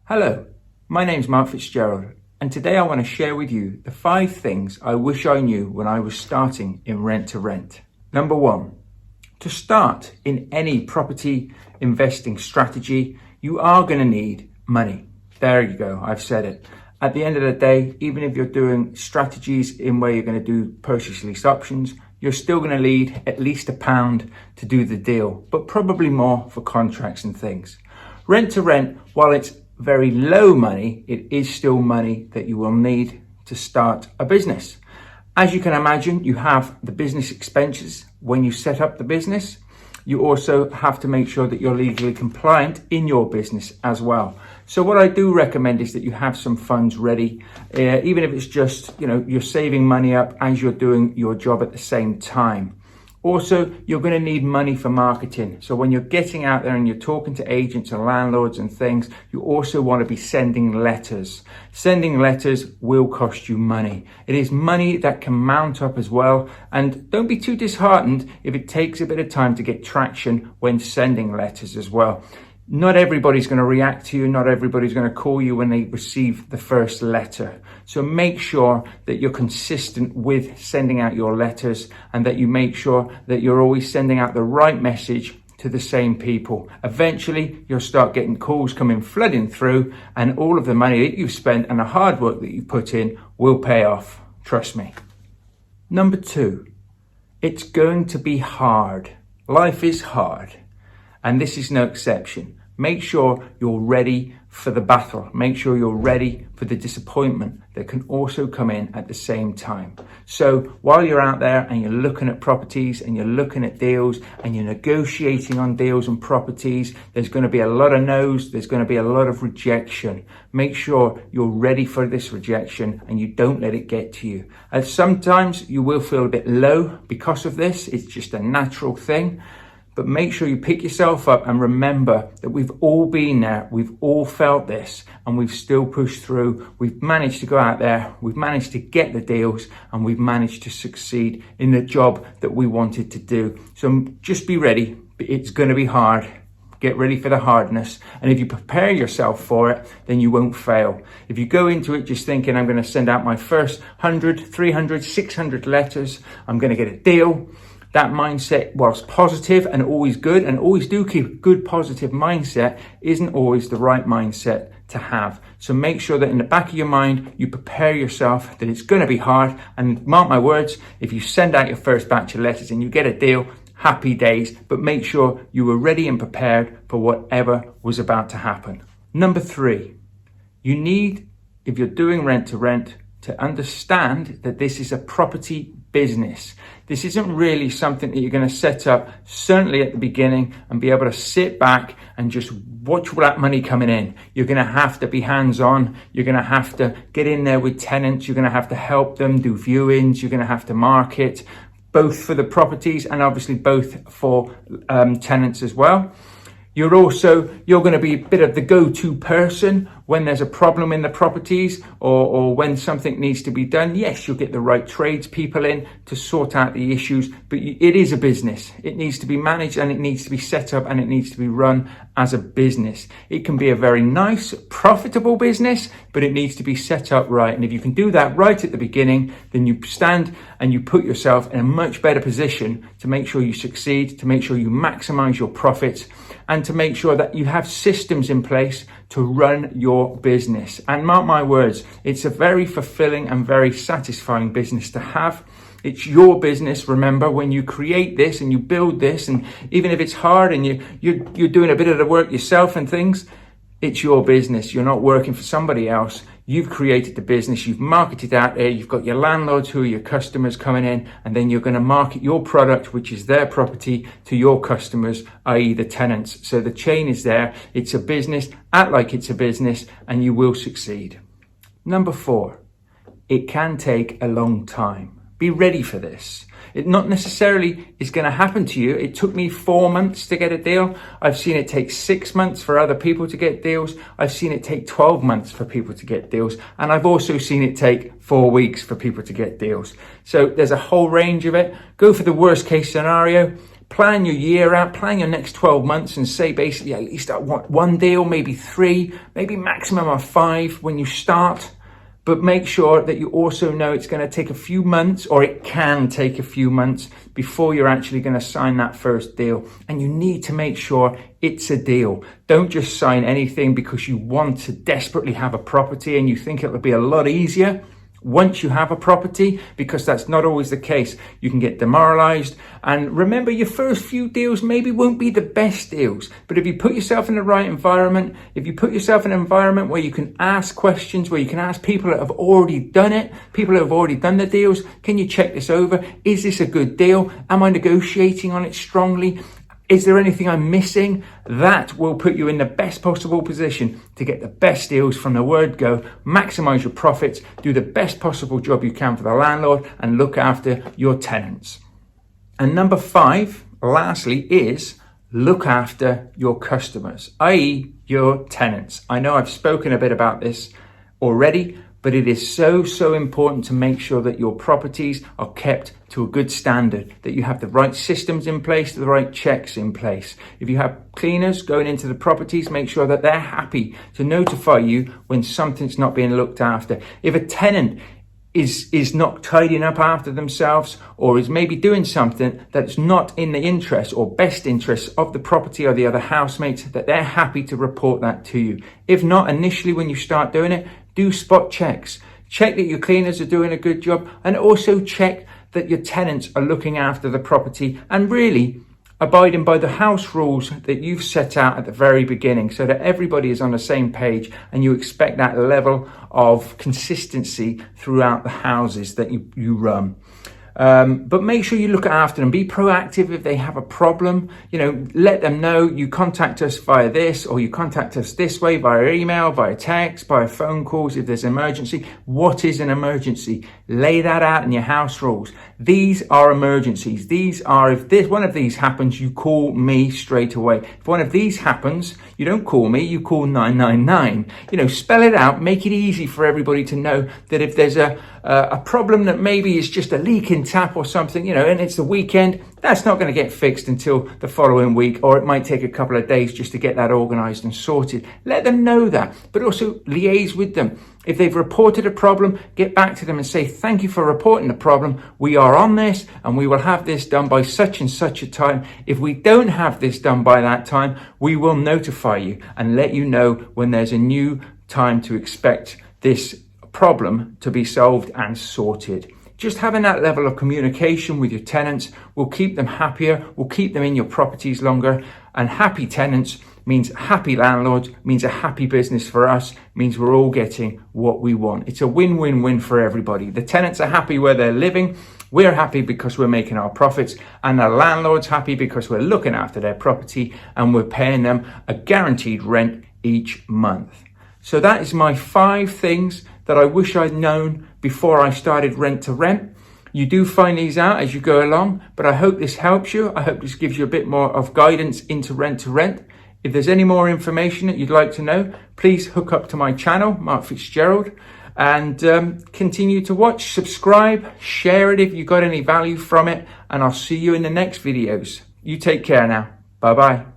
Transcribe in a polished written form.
Hello, my name's Mark Fitzgerald, and today I want to share with you the 5 things I wish I knew when I was starting in rent to rent. Number 1, to start in any property investing strategy, you are going to need money. There you go, I've said it. At the end of the day, even if you're doing strategies in where you're going to do purchase lease options, you're still going to need at least £1 to do the deal, but probably more for contracts and things. Rent to rent, while it's very low money, it is still money that you will need to start a business. As you can imagine, you have the business expenses when you set up the business. You also have to make sure that you're legally compliant in your business as well. So what I do recommend is that you have some funds ready, even if it's just, you're saving money up as you're doing your job at the same time. Also, you're going to need money for marketing. So when you're getting out there and you're talking to agents and landlords and things, you also want to be sending letters. Sending letters will cost you money. It is money that can mount up as well. And don't be too disheartened if it takes a bit of time to get traction when sending letters as well. Not everybody's going to react to you. Not everybody's going to call you when they receive the first letter. So make sure that you're consistent with sending out your letters and that you make sure that you're always sending out the right message to the same people. Eventually, you'll start getting calls coming flooding through, and all of the money that you've spent and the hard work that you put in will pay off. Trust me. Number 2, it's going to be hard. Life is hard. And this is no exception. Make sure you're ready for the battle. Make sure you're ready for the disappointment that can also come in at the same time. So while you're out there and you're looking at properties and you're looking at deals and you're negotiating on deals and properties, there's going to be a lot of no's, there's going to be a lot of rejection. Make sure you're ready for this rejection and you don't let it get to you. And sometimes you will feel a bit low because of this. It's just a natural thing. But make sure you pick yourself up and remember that we've all been there, we've all felt this, and we've still pushed through. We've managed to go out there, we've managed to get the deals, and we've managed to succeed in the job that we wanted to do. So just be ready. It's going to be hard. Get ready for the hardness. And if you prepare yourself for it, then you won't fail. If you go into it just thinking, I'm going to send out my first 100, 300, 600 letters, I'm going to get a deal. That mindset, whilst positive and always good, and always do keep a good positive mindset, isn't always the right mindset to have. So make sure that in the back of your mind, you prepare yourself that it's going to be hard. And mark my words, if you send out your first batch of letters and you get a deal, happy days, but make sure you were ready and prepared for whatever was about to happen. Number 3, you need, if you're doing rent to rent, to understand that this is a property business. This isn't really something that you're going to set up, certainly at the beginning, and be able to sit back and just watch all that money coming in. You're going to have to be hands-on. You're going to have to get in there with tenants. You're going to have to help them do viewings. You're going to have to market, both for the properties and obviously both for tenants as well. You're going to be a bit of the go-to person when there's a problem in the properties or when something needs to be done. Yes, you'll get the right tradespeople in to sort out the issues, but it is a business. It needs to be managed and it needs to be set up and it needs to be run as a business. It can be a very nice, profitable business, but it needs to be set up right. And if you can do that right at the beginning, then you stand and you put yourself in a much better position to make sure you succeed, to make sure you maximize your profits, and to make sure that you have systems in place to run your business. And mark my words, it's a very fulfilling and very satisfying business to have. It's your business. Remember, when you create this and you build this, and even if it's hard and you're doing a bit of the work yourself and things, it's your business. You're not working for somebody else. You've created the business. You've marketed out there. You've got your landlords who are your customers coming in, and then you're going to market your product, which is their property, to your customers, i.e. the tenants. So the chain is there. It's a business. Act like it's a business and you will succeed. Number 4, it can take a long time. Be ready for this. It not necessarily is going to happen to you. It took me 4 months to get a deal. I've seen it take 6 months for other people to get deals. I've seen it take 12 months for people to get deals. And I've also seen it take 4 weeks for people to get deals. So there's a whole range of it. Go for the worst case scenario. Plan your year out, plan your next 12 months and say basically at least I want 1 deal, maybe 3, maybe maximum of 5 when you start. But make sure that you also know it's going to take a few months, or it can take a few months before you're actually going to sign that first deal. And you need to make sure it's a deal. Don't just sign anything because you want to desperately have a property and you think it'll be a lot easier once you have a property, because that's not always the case. You can get demoralized. And remember, your first few deals maybe won't be the best deals, but if you put yourself in the right environment, if you put yourself in an environment where you can ask questions, where you can ask people that have already done it, people that have already done the deals, can you check this over? Is this a good deal? Am I negotiating on it strongly? Is there anything I'm missing? That will put you in the best possible position to get the best deals from the word go, maximize your profits, do the best possible job you can for the landlord, and look after your tenants. And number 5, lastly, is look after your customers, i.e. your tenants. I know I've spoken a bit about this already, but it is so important to make sure that your properties are kept to a good standard, that you have the right systems in place, the right checks in place. If you have cleaners going into the properties, make sure that they're happy to notify you when something's not being looked after. If a tenant is not tidying up after themselves, or is maybe doing something that's not in the interest or best interest of the property or the other housemates, that they're happy to report that to you. If not, initially when you start doing it, do spot checks. Check that your cleaners are doing a good job, and also check that your tenants are looking after the property and really abiding by the house rules that you've set out at the very beginning, so that everybody is on the same page and you expect that level of consistency throughout the houses that you run. But make sure you look after them. Be proactive if they have a problem. Let them know. You contact us via this, or you contact us this way, via email, via text, via phone calls if there's an emergency. What is an emergency? Lay that out in your house rules. These are emergencies. These are, if one of these happens, you call me straight away. If one of these happens, you don't call me, you call 999. Spell it out, make it easy for everybody to know that if there's a problem that maybe is just a leak in tap or something, and it's the weekend, that's not going to get fixed until the following week, or it might take a couple of days just to get that organized and sorted. Let them know that, but also liaise with them. If they've reported a problem, get back to them and say, thank you for reporting the problem. We are on this and we will have this done by such and such a time. If we don't have this done by that time, we will notify you and let you know when there's a new time to expect this problem to be solved and sorted. Just having that level of communication with your tenants will keep them happier, will keep them in your properties longer, and happy tenants means happy landlords, means a happy business for us, means we're all getting what we want. It's a win-win-win for everybody. The tenants are happy where they're living, we're happy because we're making our profits, and the landlord's happy because we're looking after their property and we're paying them a guaranteed rent each month. So that is my 5 things that I wish I'd known before I started Rent to Rent. You do find these out as you go along, but I hope this helps you. I hope this gives you a bit more of guidance into Rent to Rent. If there's any more information that you'd like to know, please hook up to my channel, Mark Fitzgerald, and continue to watch, subscribe, share it if you got any value from it, and I'll see you in the next videos. You take care now. Bye-bye.